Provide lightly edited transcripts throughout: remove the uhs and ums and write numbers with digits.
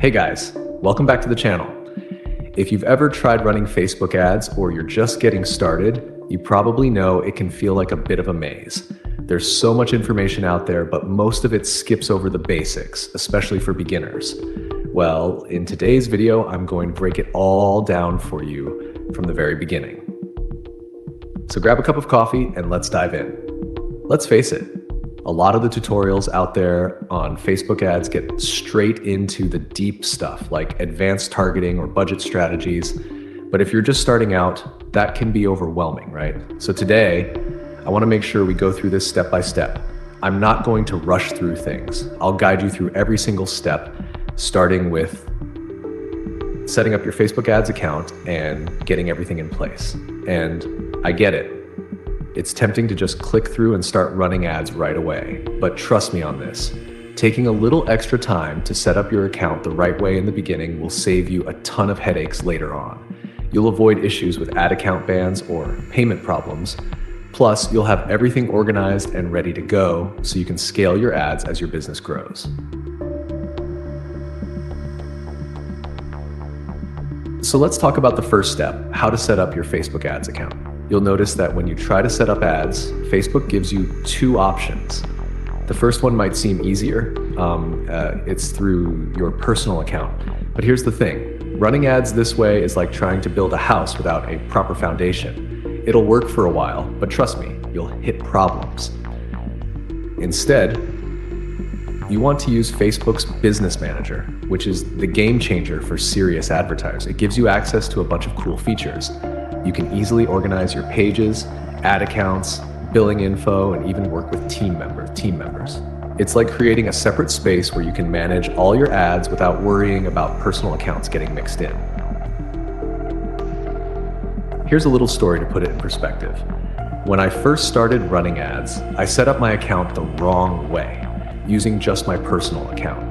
Hey guys, welcome back to the channel. If you've ever tried running Facebook ads or you're just getting started, you probably know it can feel like a bit of a maze. There's so much information out there, but most of it skips over the basics, especially for beginners. Well, in today's video, I'm going to break it all down for you from the very beginning. So grab a cup of coffee and let's dive in. Let's face it, a lot of the tutorials out there on Facebook ads get straight into the deep stuff like advanced targeting or budget strategies. But if you're just starting out, that can be overwhelming, right? So today, I want to make sure we go through this step by step. I'm not going to rush through things. I'll guide you through every single step, starting with setting up your Facebook ads account and getting everything in place. And I get it. It's tempting to just click through and start running ads right away. But trust me on this. Taking a little extra time to set up your account the right way in the beginning will save you a ton of headaches later on. You'll avoid issues with ad account bans or payment problems. Plus, you'll have everything organized and ready to go so you can scale your ads as your business grows. So let's talk about the first step, how to set up your Facebook ads account. You'll notice that when you try to set up ads, Facebook gives you two options. The first one might seem easier. It's through your personal account. But here's the thing. Running ads this way is like trying to build a house without a proper foundation. It'll work for a while, but trust me, you'll hit problems. Instead, you want to use Facebook's Business Manager, which is the game changer for serious advertisers. It gives you access to a bunch of cool features. You can easily organize your pages, ad accounts, billing info, and even work with team members. It's like creating a separate space where you can manage all your ads without worrying about personal accounts getting mixed in. Here's a little story to put it in perspective. When I first started running ads, I set up my account the wrong way, using just my personal account.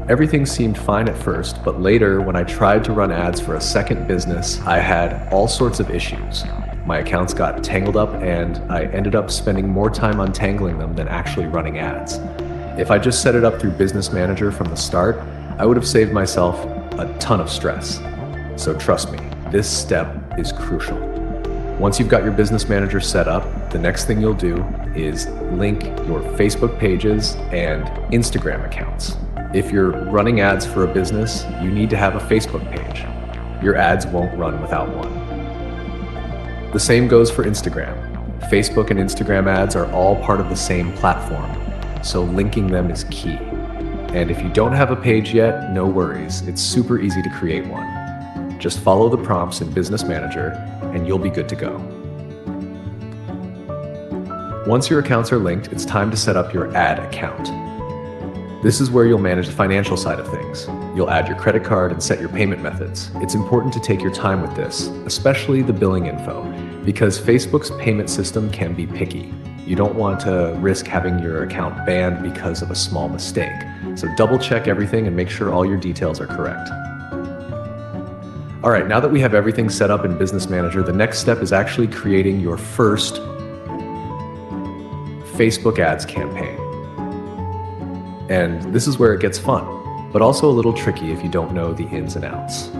Everything seemed fine at first, but later when I tried to run ads for a second business, I had all sorts of issues. My accounts got tangled up and I ended up spending more time untangling them than actually running ads. If I just set it up through Business Manager from the start, I would have saved myself a ton of stress. So trust me, this step is crucial. Once you've got your Business Manager set up, the next thing you'll do is link your Facebook pages and Instagram accounts. If you're running ads for a business, you need to have a Facebook page. Your ads won't run without one. The same goes for Instagram. Facebook and Instagram ads are all part of the same platform, so linking them is key. And if you don't have a page yet, no worries. It's super easy to create one. Just follow the prompts in Business Manager and you'll be good to go. Once your accounts are linked, it's time to set up your ad account. This is where you'll manage the financial side of things. You'll add your credit card and set your payment methods. It's important to take your time with this, especially the billing info, because Facebook's payment system can be picky. You don't want to risk having your account banned because of a small mistake. So double check everything and make sure all your details are correct. All right, now that we have everything set up in Business Manager, the next step is actually creating your first Facebook ads campaign. And this is where it gets fun, but also a little tricky if you don't know the ins and outs.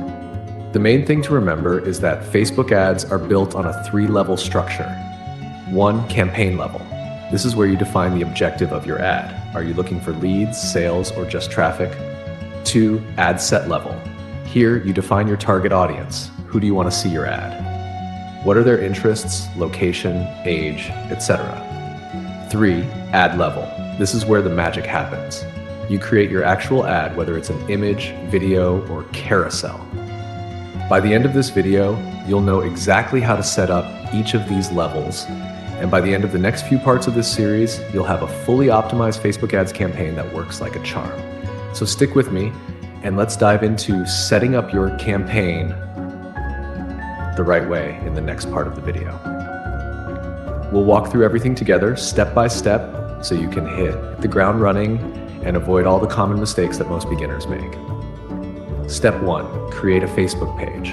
The main thing to remember is that Facebook ads are built on a 3-level structure. 1, campaign level. This is where you define the objective of your ad. Are you looking for leads, sales, or just traffic? 2, ad set level. Here, you define your target audience. Who do you want to see your ad? What are their interests, location, age, etc.? 3, ad level. This is where the magic happens. You create your actual ad, whether it's an image, video, or carousel. By the end of this video, you'll know exactly how to set up each of these levels. And by the end of the next few parts of this series, you'll have a fully optimized Facebook ads campaign that works like a charm. So stick with me and let's dive into setting up your campaign the right way in the next part of the video. We'll walk through everything together, step by step, so you can hit the ground running and avoid all the common mistakes that most beginners make. Step 1, create a Facebook page.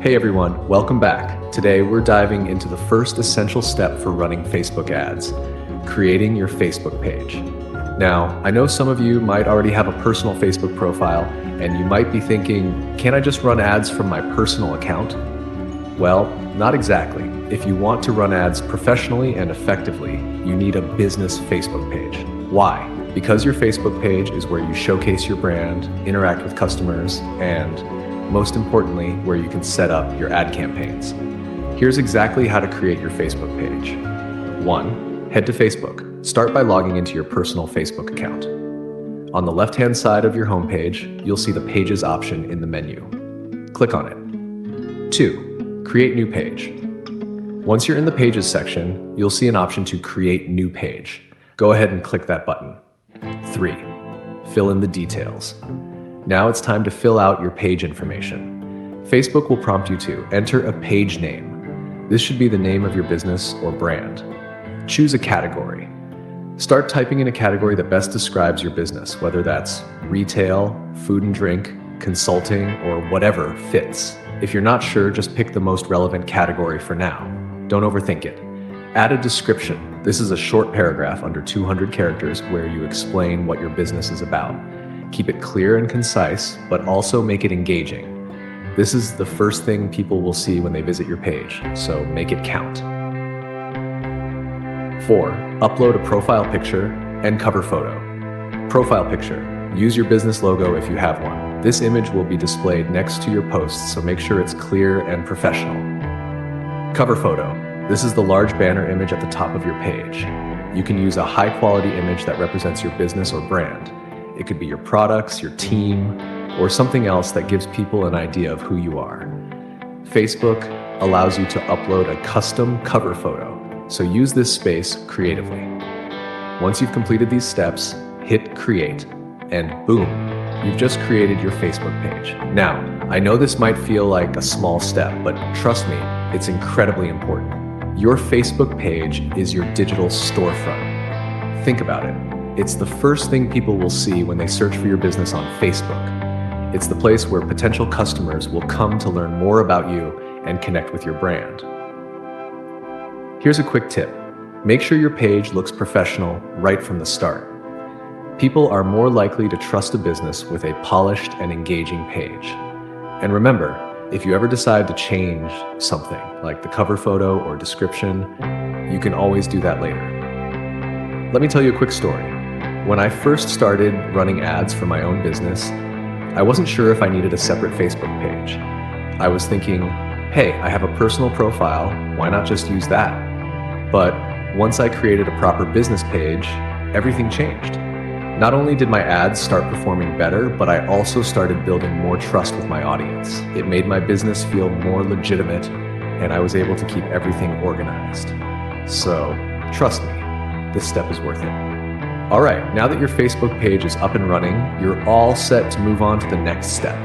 Hey everyone, welcome back. Today we're diving into the first essential step for running Facebook ads, creating your Facebook page. Now, I know some of you might already have a personal Facebook profile, and you might be thinking, can I just run ads from my personal account? Well, not exactly. If you want to run ads professionally and effectively, you need a business Facebook page. Why? Because your Facebook page is where you showcase your brand, interact with customers, and most importantly, where you can set up your ad campaigns. Here's exactly how to create your Facebook page. 1. Head to Facebook. Start by logging into your personal Facebook account. On the left-hand side of your homepage, you'll see the Pages option in the menu. Click on it. 2. Create new page. Once you're in the Pages section, you'll see an option to Create New Page. Go ahead and click that button. 3. Fill in the details. Now it's time to fill out your page information. Facebook will prompt you to enter a page name. This should be the name of your business or brand. Choose a category. Start typing in a category that best describes your business, whether that's retail, food and drink, consulting, or whatever fits. If you're not sure, just pick the most relevant category for now. Don't overthink it. Add a description. This is a short paragraph under 200 characters where you explain what your business is about. Keep it clear and concise, but also make it engaging. This is the first thing people will see when they visit your page, so make it count. 4. Upload a profile picture and cover photo. Profile picture. Use your business logo if you have one. This image will be displayed next to your posts, so make sure it's clear and professional. Cover photo. This is the large banner image at the top of your page. You can use a high-quality image that represents your business or brand. It could be your products, your team, or something else that gives people an idea of who you are. Facebook allows you to upload a custom cover photo, so use this space creatively. Once you've completed these steps, hit create, and boom, you've just created your Facebook page. Now, I know this might feel like a small step, but trust me, it's incredibly important. Your Facebook page is your digital storefront. Think about it. It's the first thing people will see when they search for your business on Facebook. It's the place where potential customers will come to learn more about you and connect with your brand. Here's a quick tip. Make sure your page looks professional right from the start. People are more likely to trust a business with a polished and engaging page. And remember, if you ever decide to change something, like the cover photo or description, you can always do that later. Let me tell you a quick story. When I first started running ads for my own business, I wasn't sure if I needed a separate Facebook page. I was thinking, hey, I have a personal profile, why not just use that? But once I created a proper business page, everything changed. Not only did my ads start performing better, but I also started building more trust with my audience. It made my business feel more legitimate, and I was able to keep everything organized. So, trust me, this step is worth it. All right, now that your Facebook page is up and running, you're all set to move on to the next step,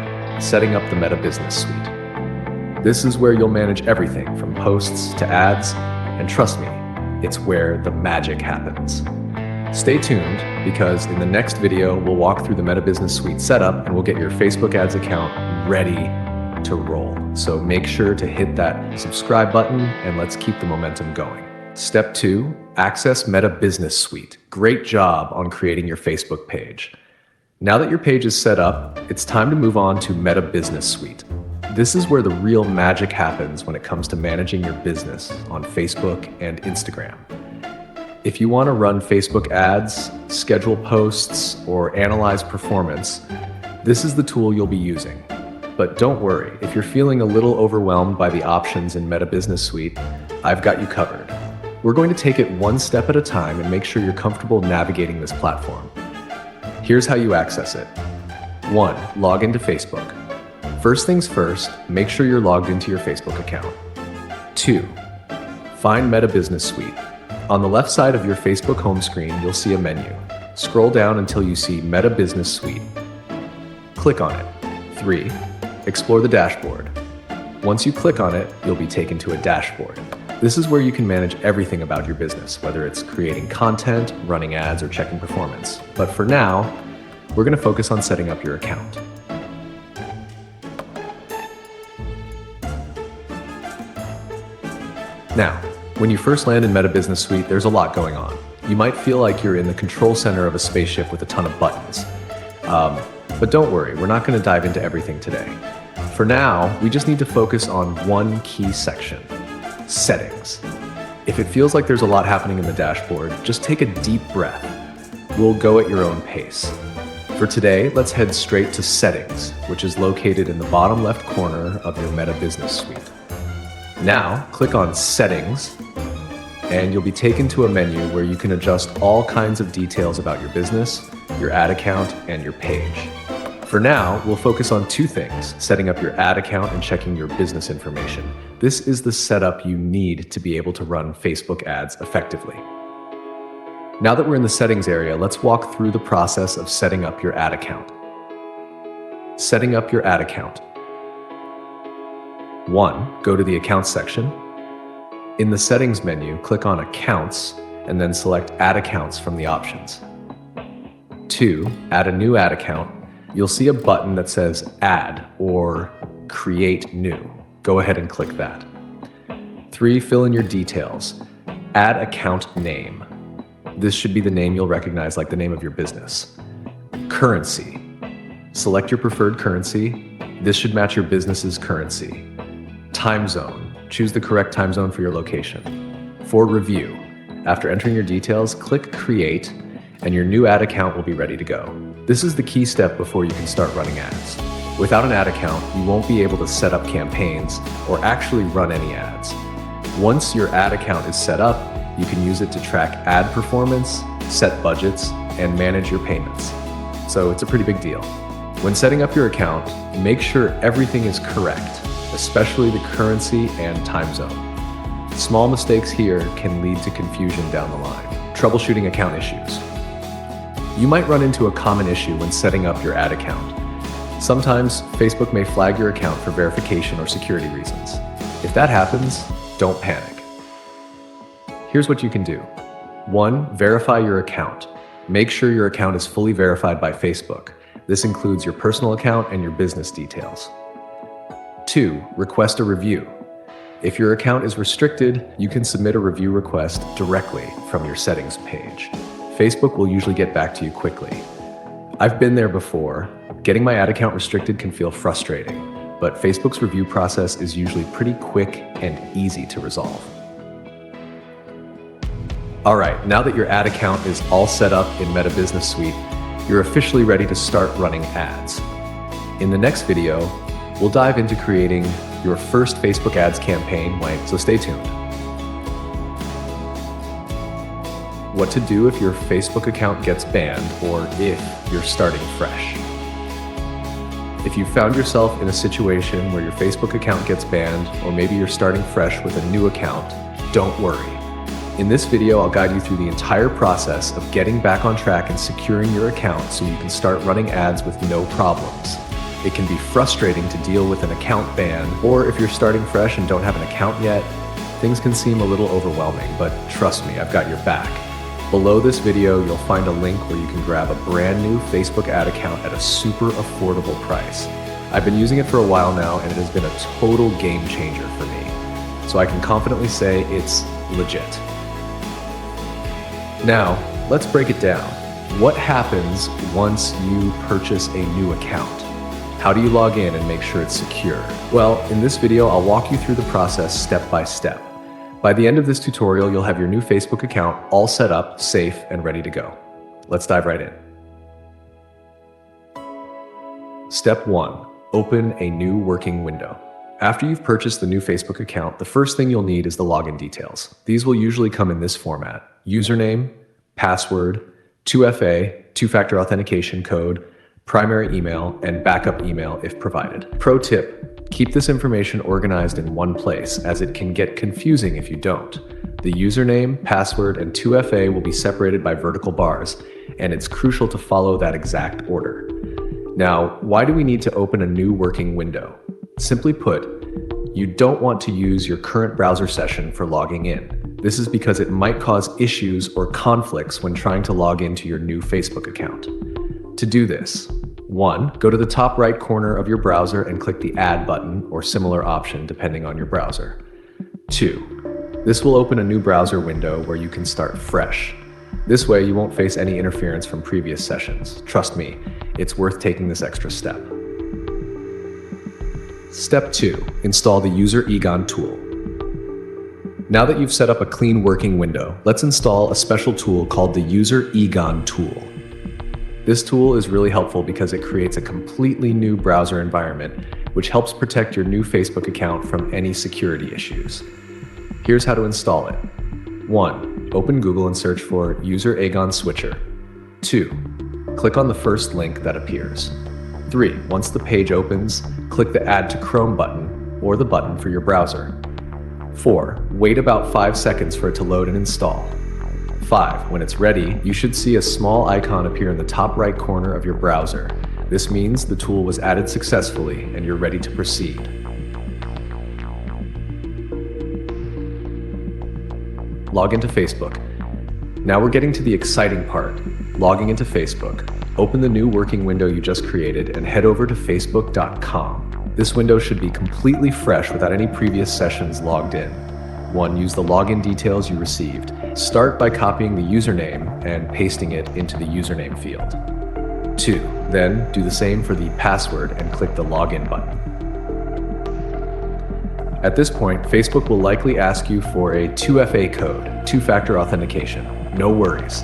setting up the Meta Business Suite. This is where you'll manage everything from posts to ads, and trust me, it's where the magic happens. Stay tuned, because in the next video, we'll walk through the Meta Business Suite setup and we'll get your Facebook ads account ready to roll. So make sure to hit that subscribe button and let's keep the momentum going. Step 2, access Meta Business Suite. Great job on creating your Facebook page. Now that your page is set up, it's time to move on to Meta Business Suite. This is where the real magic happens when it comes to managing your business on Facebook and Instagram. If you want to run Facebook ads, schedule posts, or analyze performance, this is the tool you'll be using. But don't worry, if you're feeling a little overwhelmed by the options in Meta Business Suite, I've got you covered. We're going to take it one step at a time and make sure you're comfortable navigating this platform. Here's how you access it. 1. Log into Facebook. First things first, make sure you're logged into your Facebook account. 2. Find Meta Business Suite. On the left side of your Facebook home screen, you'll see a menu. Scroll down until you see Meta Business Suite. Click on it. 3. Explore the dashboard. Once you click on it, you'll be taken to a dashboard. This is where you can manage everything about your business, whether it's creating content, running ads, or checking performance. But for now, we're going to focus on setting up your account. Now, when you first land in Meta Business Suite, there's a lot going on. You might feel like you're in the control center of a spaceship with a ton of buttons. But don't worry, we're not going to dive into everything today. For now, we just need to focus on one key section: settings. If it feels like there's a lot happening in the dashboard, just take a deep breath. We'll go at your own pace. For today, let's head straight to Settings, which is located in the bottom left corner of your Meta Business Suite. Now, click on Settings, and you'll be taken to a menu where you can adjust all kinds of details about your business, your ad account, and your page. For now, we'll focus on two things: setting up your ad account and checking your business information. This is the setup you need to be able to run Facebook ads effectively. Now that we're in the settings area, let's walk through the process of setting up your ad account. Setting up your ad account. 1. Go to the Accounts section. In the Settings menu, click on Accounts and then select Add Accounts from the options. 2. Add a new ad account. You'll see a button that says Add or Create New. Go ahead and click that. 3. Fill in your details. Add account name. This should be the name you'll recognize, like the name of your business. Currency. Select your preferred currency. This should match your business's currency. Time zone. Choose the correct time zone for your location. For review, after entering your details, click Create, and your new ad account will be ready to go. This is the key step before you can start running ads. Without an ad account, you won't be able to set up campaigns or actually run any ads. Once your ad account is set up, you can use it to track ad performance, set budgets, and manage your payments. So it's a pretty big deal. When setting up your account, make sure everything is correct, especially the currency and time zone. Small mistakes here can lead to confusion down the line. Troubleshooting account issues. You might run into a common issue when setting up your ad account. Sometimes Facebook may flag your account for verification or security reasons. If that happens, don't panic. Here's what you can do. 1. Verify your account. Make sure your account is fully verified by Facebook. This includes your personal account and your business details. 2. Request a review. If your account is restricted, you can submit a review request directly from your settings page. Facebook will usually get back to you quickly. I've been there before. Getting my ad account restricted can feel frustrating, but Facebook's review process is usually pretty quick and easy to resolve. All right, now that your ad account is all set up in Meta Business Suite, you're officially ready to start running ads. In the next video, we'll dive into creating your first Facebook ads campaign, so stay tuned. What to do if your Facebook account gets banned or if you're starting fresh. If you found yourself in a situation where your Facebook account gets banned, or maybe you're starting fresh with a new account, don't worry. In this video, I'll guide you through the entire process of getting back on track and securing your account so you can start running ads with no problems. It can be frustrating to deal with an account ban, or if you're starting fresh and don't have an account yet, things can seem a little overwhelming, but trust me, I've got your back. Below this video, you'll find a link where you can grab a brand new Facebook ad account at a super affordable price. I've been using it for a while now, and it has been a total game changer for me. So I can confidently say it's legit. Now, let's break it down. What happens once you purchase a new account? How do you log in and make sure it's secure? Well, in this video, I'll walk you through the process step by step. By the end of this tutorial, you'll have your new Facebook account all set up, safe, and ready to go. Let's dive right in. Step 1. Open a new working window. After you've purchased the new Facebook account, the first thing you'll need is the login details. These will usually come in this format: username, password, 2FA, two-factor authentication code, primary email, and backup email if provided. Pro tip: keep this information organized in one place, as it can get confusing if you don't. The username, password, and 2FA will be separated by vertical bars, and it's crucial to follow that exact order. Now, why do we need to open a new working window? Simply put, you don't want to use your current browser session for logging in. This is because it might cause issues or conflicts when trying to log into your new Facebook account. To do this, 1. Go to the top right corner of your browser and click the Add button or similar option depending on your browser. 2. This will open a new browser window where you can start fresh. This way, you won't face any interference from previous sessions. Trust me, it's worth taking this extra step. Step 2. Install the User Egon tool. Now that you've set up a clean working window, let's install a special tool called the User Egon tool. This tool is really helpful because it creates a completely new browser environment, which helps protect your new Facebook account from any security issues. Here's how to install it. 1. Open Google and search for User Egon Switcher. 2. Click on the first link that appears. 3. Once the page opens, click the Add to Chrome button or the button for your browser. 4. Wait about 5 seconds for it to load and install. 5. When it's ready, you should see a small icon appear in the top right corner of your browser. This means the tool was added successfully and you're ready to proceed. Log into Facebook. Now we're getting to the exciting part, logging into Facebook. Open the new working window you just created and head over to facebook.com. This window should be completely fresh without any previous sessions logged in. 1. Use the login details you received. Start by copying the username and pasting it into the username field. 2. Then do the same for the password and click the login button. At this point, Facebook will likely ask you for a 2FA code, two-factor authentication. No worries.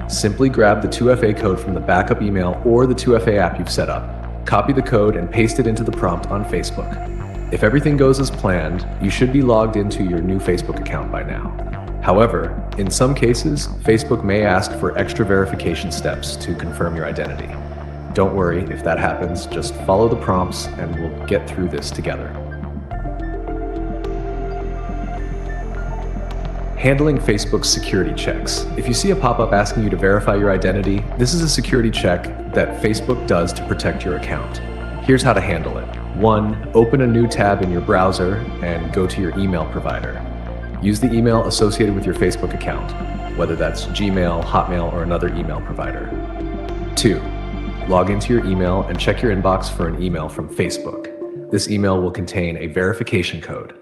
Simply grab the 2FA code from the backup email or the 2FA app you've set up. Copy the code and paste it into the prompt on Facebook. If everything goes as planned, you should be logged into your new Facebook account by now. However, in some cases, Facebook may ask for extra verification steps to confirm your identity. Don't worry if that happens, just follow the prompts and we'll get through this together. Handling Facebook's security checks. If you see a pop-up asking you to verify your identity, this is a security check that Facebook does to protect your account. Here's how to handle it. 1. Open a new tab in your browser and go to your email provider. Use the email associated with your Facebook account, whether that's Gmail, Hotmail, or another email provider. 2. Log into your email and check your inbox for an email from Facebook. This email will contain a verification code.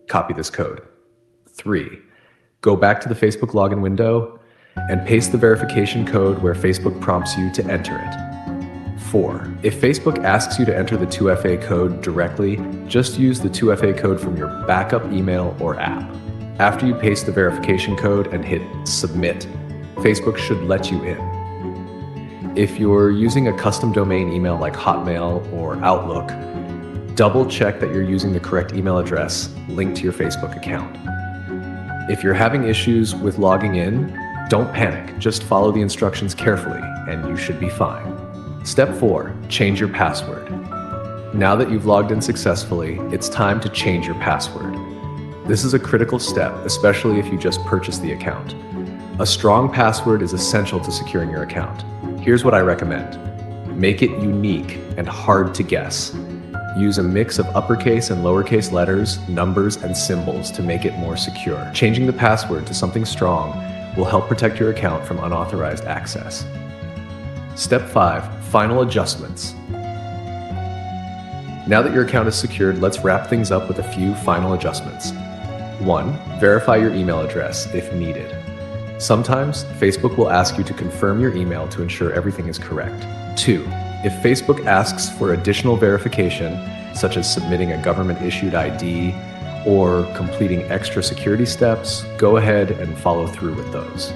Copy this code. 3. Go back to the Facebook login window and paste the verification code where Facebook prompts you to enter it. 4. If Facebook asks you to enter the 2FA code directly, just use the 2FA code from your backup email or app. After you paste the verification code and hit Submit, Facebook should let you in. If you're using a custom domain email like Hotmail or Outlook, double check that you're using the correct email address linked to your Facebook account. If you're having issues with logging in, don't panic. Just follow the instructions carefully and you should be fine. Step 4. Change your password. Now that you've logged in successfully, it's time to change your password. This is a critical step, especially if you just purchased the account. A strong password is essential to securing your account. Here's what I recommend. Make it unique and hard to guess. Use a mix of uppercase and lowercase letters, numbers, and symbols to make it more secure. Changing the password to something strong will help protect your account from unauthorized access. Step 5. Final adjustments. Now that your account is secured, let's wrap things up with a few final adjustments. 1. Verify your email address if needed. Sometimes, Facebook will ask you to confirm your email to ensure everything is correct. 2. If Facebook asks for additional verification, such as submitting a government-issued ID or completing extra security steps, go ahead and follow through with those.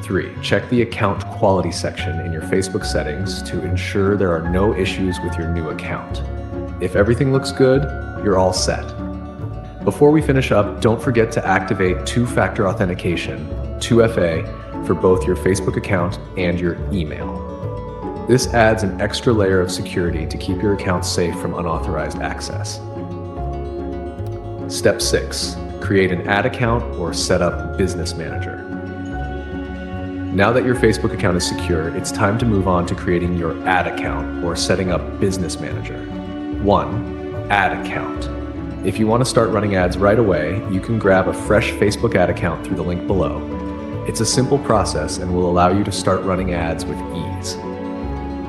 3. Check the account quality section in your Facebook settings to ensure there are no issues with your new account. If everything looks good, you're all set. Before we finish up, don't forget to activate two-factor authentication, 2FA, for both your Facebook account and your email. This adds an extra layer of security to keep your account safe from unauthorized access. Step 6. Create an ad account or set up Business Manager. Now that your Facebook account is secure, it's time to move on to creating your ad account or setting up Business Manager. 1. Ad account. If you want to start running ads right away, you can grab a fresh Facebook ad account through the link below. It's a simple process and will allow you to start running ads with ease.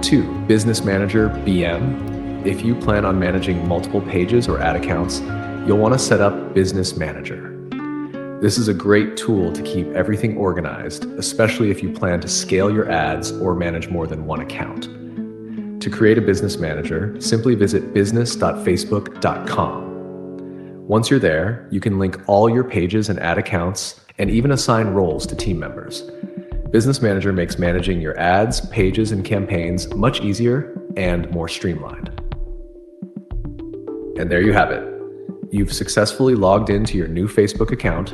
2. Business Manager BM. If you plan on managing multiple pages or ad accounts, you'll want to set up Business Manager. This is a great tool to keep everything organized, especially if you plan to scale your ads or manage more than one account. To create a business manager, simply visit business.facebook.com. Once you're there, you can link all your pages and ad accounts and even assign roles to team members. Business Manager makes managing your ads, pages, and campaigns much easier and more streamlined. And there you have it. You've successfully logged into your new Facebook account,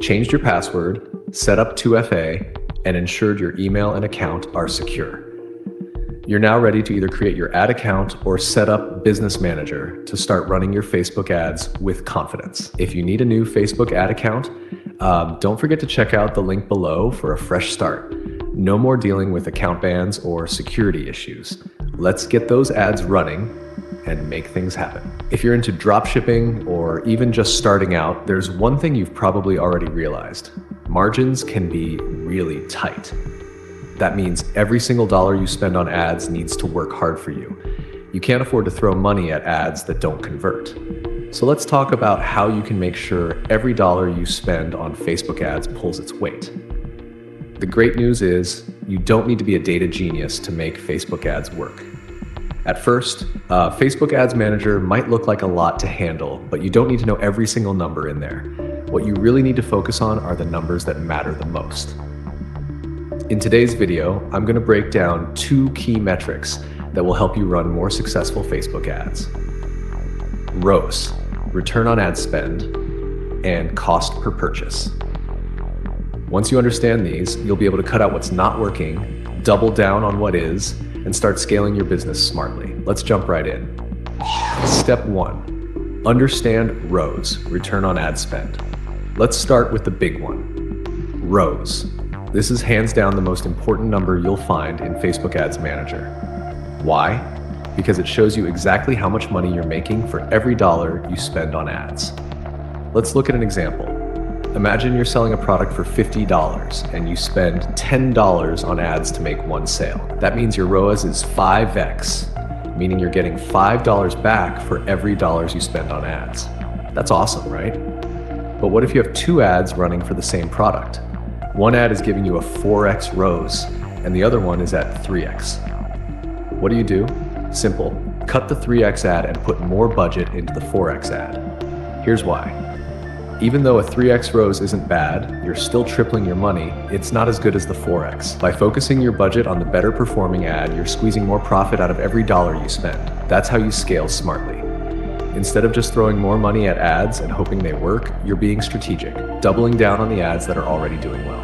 changed your password, set up 2FA, and ensured your email and account are secure. You're now ready to either create your ad account or set up Business Manager to start running your Facebook ads with confidence. If you need a new Facebook ad account, don't forget to check out the link below for a fresh start. No more dealing with account bans or security issues. Let's get those ads running and make things happen. If you're into dropshipping or even just starting out, there's one thing you've probably already realized. Margins can be really tight. That means every single dollar you spend on ads needs to work hard for you. You can't afford to throw money at ads that don't convert. So let's talk about how you can make sure every dollar you spend on Facebook ads pulls its weight. The great news is you don't need to be a data genius to make Facebook ads work. At first, Facebook Ads Manager might look like a lot to handle, but you don't need to know every single number in there. What you really need to focus on are the numbers that matter the most. In today's video, I'm going to break down 2 key metrics that will help you run more successful Facebook ads. ROAS, return on ad spend, and cost per purchase. Once you understand these, you'll be able to cut out what's not working, double down on what is, and start scaling your business smartly. Let's jump right in. Step 1, understand ROAS, return on ad spend. Let's start with the big one, ROAS. This is hands down the most important number you'll find in Facebook Ads Manager. Why? Because it shows you exactly how much money you're making for every dollar you spend on ads. Let's look at an example. Imagine you're selling a product for $50 and you spend $10 on ads to make one sale. That means your ROAS is 5x, meaning you're getting $5 back for every dollar you spend on ads. That's awesome, right? But what if you have 2 ads running for the same product? One ad is giving you a 4x ROAS, and the other one is at 3x. What do? Simple. Cut the 3x ad and put more budget into the 4x ad. Here's why. Even though a 3x ROAS isn't bad, you're still tripling your money, it's not as good as the 4x. By focusing your budget on the better performing ad, you're squeezing more profit out of every dollar you spend. That's how you scale smartly. Instead of just throwing more money at ads and hoping they work, you're being strategic, doubling down on the ads that are already doing well.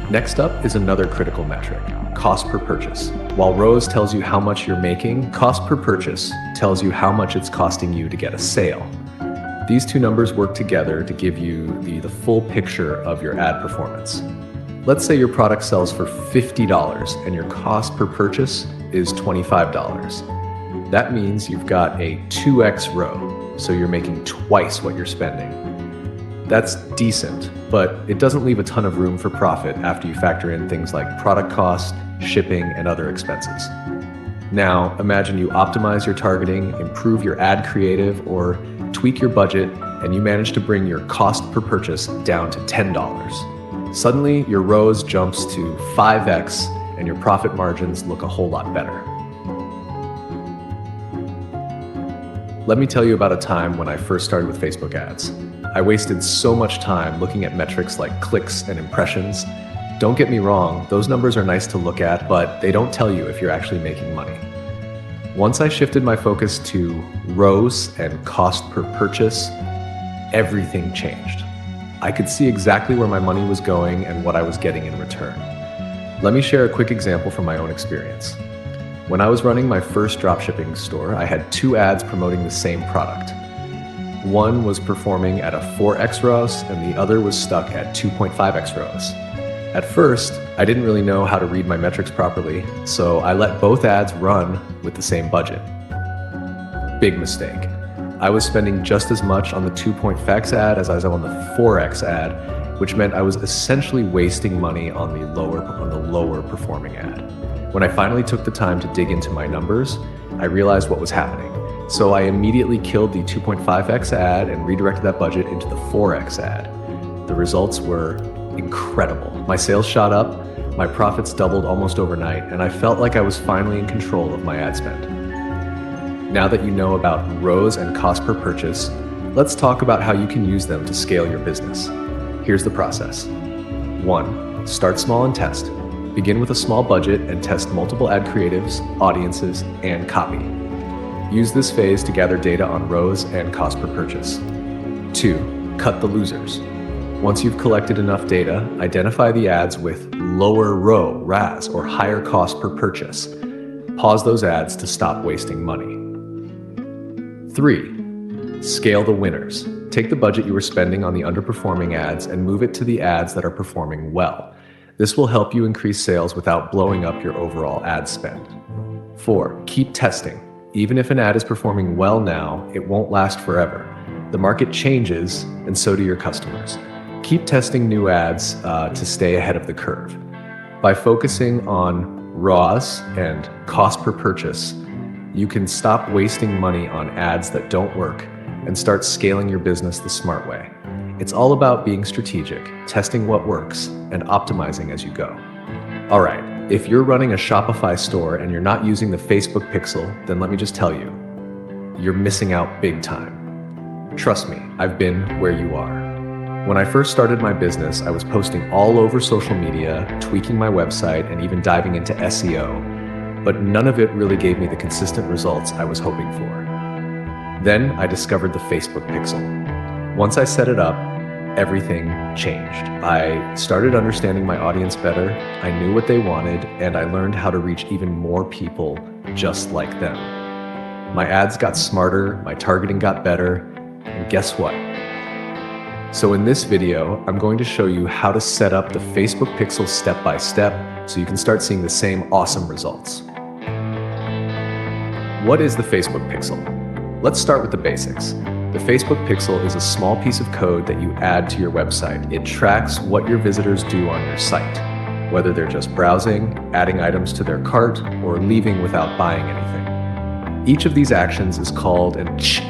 Next up is another critical metric, cost per purchase. While ROAS tells you how much you're making, cost per purchase tells you how much it's costing you to get a sale. These 2 numbers work together to give you the full picture of your ad performance. Let's say your product sells for $50 and your cost per purchase is $25. That means you've got a 2x ROAS, so you're making twice what you're spending. That's decent, but it doesn't leave a ton of room for profit after you factor in things like product cost, shipping, and other expenses. Now, imagine you optimize your targeting, improve your ad creative, or tweak your budget, and you manage to bring your cost per purchase down to $10. Suddenly, your ROAS jumps to 5x, and your profit margins look a whole lot better. Let me tell you about a time when I first started with Facebook ads. I wasted so much time looking at metrics like clicks and impressions. Don't get me wrong, those numbers are nice to look at, but they don't tell you if you're actually making money. Once I shifted my focus to ROAS and cost per purchase, everything changed. I could see exactly where my money was going and what I was getting in return. Let me share a quick example from my own experience. When I was running my first dropshipping store, I had 2 ads promoting the same product. One was performing at a 4x ROAS and the other was stuck at 2.5x ROAS. At first, I didn't really know how to read my metrics properly, so I let both ads run with the same budget. Big mistake. I was spending just as much on the 2.5x ad as I was on the 4x ad, which meant I was essentially wasting money on the lower performing ad. When I finally took the time to dig into my numbers, I realized what was happening. So I immediately killed the 2.5x ad and redirected that budget into the 4x ad. The results were incredible. My sales shot up, my profits doubled almost overnight, and I felt like I was finally in control of my ad spend. Now that you know about ROAS and cost per purchase, let's talk about how you can use them to scale your business. Here's the process. 1. Start small and test. Begin with a small budget and test multiple ad creatives, audiences, and copy. Use this phase to gather data on ROAS and cost per purchase. 2. Cut the losers. Once you've collected enough data, identify the ads with lower ROAS or higher cost per purchase. Pause those ads to stop wasting money. 3. Scale the winners. Take the budget you were spending on the underperforming ads and move it to the ads that are performing well. This will help you increase sales without blowing up your overall ad spend. 4. Keep testing. Even if an ad is performing well now, it won't last forever. The market changes, and so do your customers. Keep testing new ads to stay ahead of the curve. By focusing on ROAS and cost per purchase, you can stop wasting money on ads that don't work and start scaling your business the smart way. It's all about being strategic, testing what works, and optimizing as you go. All right, if you're running a Shopify store and you're not using the Facebook Pixel, then let me just tell you, you're missing out big time. Trust me, I've been where you are. When I first started my business, I was posting all over social media, tweaking my website, and even diving into SEO, but none of it really gave me the consistent results I was hoping for. Then I discovered the Facebook Pixel. Once I set it up, everything changed. I started understanding my audience better, I knew what they wanted, and I learned how to reach even more people just like them. My ads got smarter, my targeting got better, and guess what? So in this video, I'm going to show you how to set up the Facebook Pixel step by step so you can start seeing the same awesome results. What is the Facebook Pixel? Let's start with the basics. The Facebook Pixel is a small piece of code that you add to your website. It tracks what your visitors do on your site, whether they're just browsing, adding items to their cart, or leaving without buying anything. Each of these actions is called an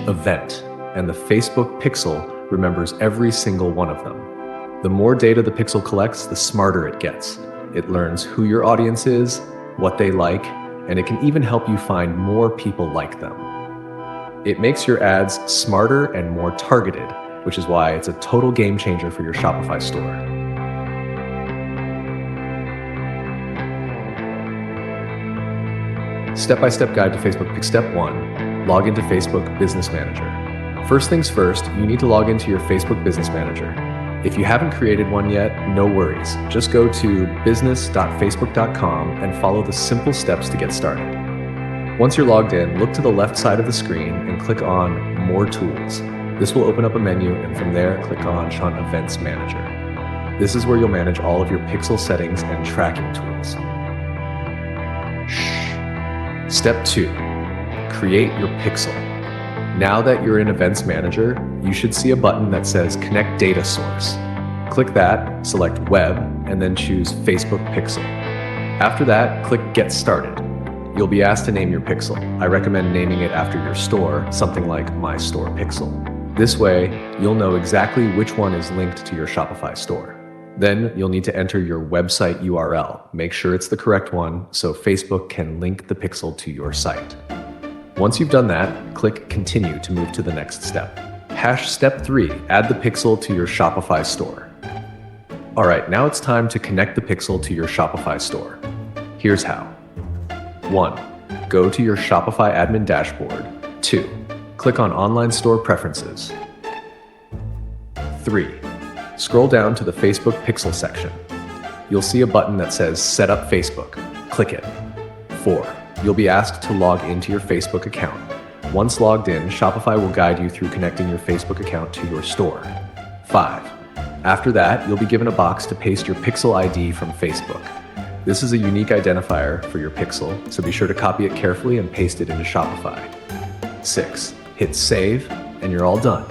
event, and the Facebook Pixel remembers every single one of them. The more data the Pixel collects, the smarter it gets. It learns who your audience is, what they like, and it can even help you find more people like them. It makes your ads smarter and more targeted, which is why it's a total game changer for your Shopify store. Step-by-step guide to Facebook Pixel. Step 1, log into Facebook Business Manager. First things first, you need to log into your Facebook Business Manager. If you haven't created one yet, no worries. Just go to business.facebook.com and follow the simple steps to get started. Once you're logged in, look to the left side of the screen and click on More Tools. This will open up a menu, and from there, click on Events Manager. This is where you'll manage all of your Pixel settings and tracking tools. Step 2, create your Pixel. Now that you're in Events Manager, you should see a button that says Connect Data Source. Click that, select Web, and then choose Facebook Pixel. After that, click Get Started. You'll be asked to name your Pixel. I recommend naming it after your store, something like My Store Pixel. This way, you'll know exactly which one is linked to your Shopify store. Then you'll need to enter your website URL. Make sure it's the correct one so Facebook can link the Pixel to your site. Once you've done that, click Continue to move to the next step. Step 3, add the Pixel to your Shopify store. All right, now it's time to connect the Pixel to your Shopify store. Here's how. 1. Go to your Shopify admin dashboard. 2. Click on Online Store Preferences. 3. Scroll down to the Facebook Pixel section. You'll see a button that says Set up Facebook. Click it. 4. You'll be asked to log into your Facebook account. Once logged in, Shopify will guide you through connecting your Facebook account to your store. 5. After that, you'll be given a box to paste your Pixel ID from Facebook. This is a unique identifier for your Pixel, so be sure to copy it carefully and paste it into Shopify. 6. Hit Save, and you're all done.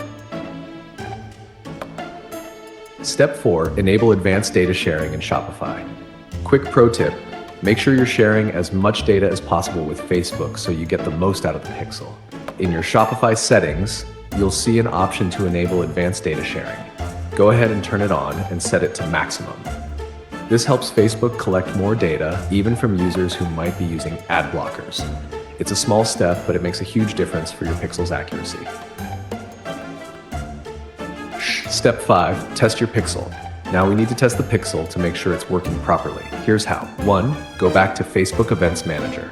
Step 4, enable advanced data sharing in Shopify. Quick pro tip, Make sure you're sharing as much data as possible with Facebook so you get the most out of the pixel. In your Shopify settings, you'll see an option to enable advanced data sharing. Go ahead and turn it on and set it to maximum. This helps Facebook collect more data, even from users who might be using ad blockers. It's a small step, but it makes a huge difference for your pixel's accuracy. Step 5, test your pixel. Now we need to test the pixel to make sure it's working properly. Here's how. 1, go back to Facebook Events Manager.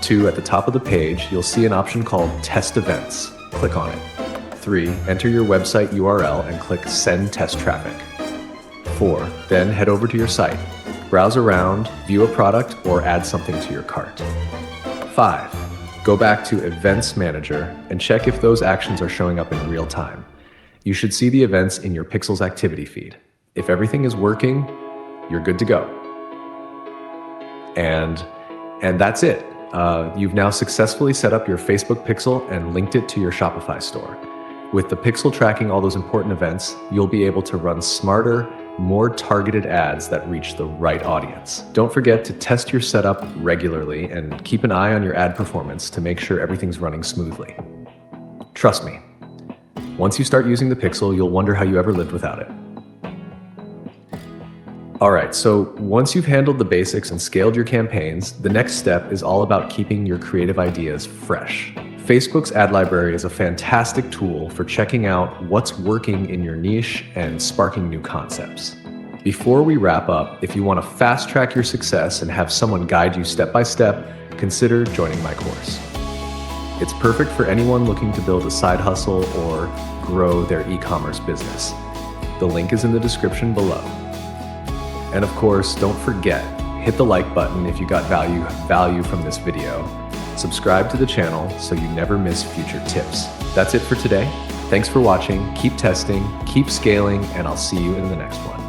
2, at the top of the page, you'll see an option called Test Events. Click on it. 3, enter your website URL and click Send Test Traffic. 4, then head over to your site. Browse around, view a product, or add something to your cart. 5, go back to Events Manager and check if those actions are showing up in real time. You should see the events in your Pixel's activity feed. If everything is working, you're good to go. And that's it. You've now successfully set up your Facebook Pixel and linked it to your Shopify store. With the Pixel tracking all those important events, you'll be able to run smarter, more targeted ads that reach the right audience. Don't forget to test your setup regularly and keep an eye on your ad performance to make sure everything's running smoothly. Trust me, once you start using the Pixel, you'll wonder how you ever lived without it. All right, so once you've handled the basics and scaled your campaigns, the next step is all about keeping your creative ideas fresh. Facebook's ad library is a fantastic tool for checking out what's working in your niche and sparking new concepts. Before we wrap up, if you want to fast track your success and have someone guide you step by step, consider joining my course. It's perfect for anyone looking to build a side hustle or grow their e-commerce business. The link is in the description below. And of course, don't forget, hit the like button if you got value from this video. Subscribe to the channel so you never miss future tips. That's it for today. Thanks for watching, keep testing, keep scaling, and I'll see you in the next one.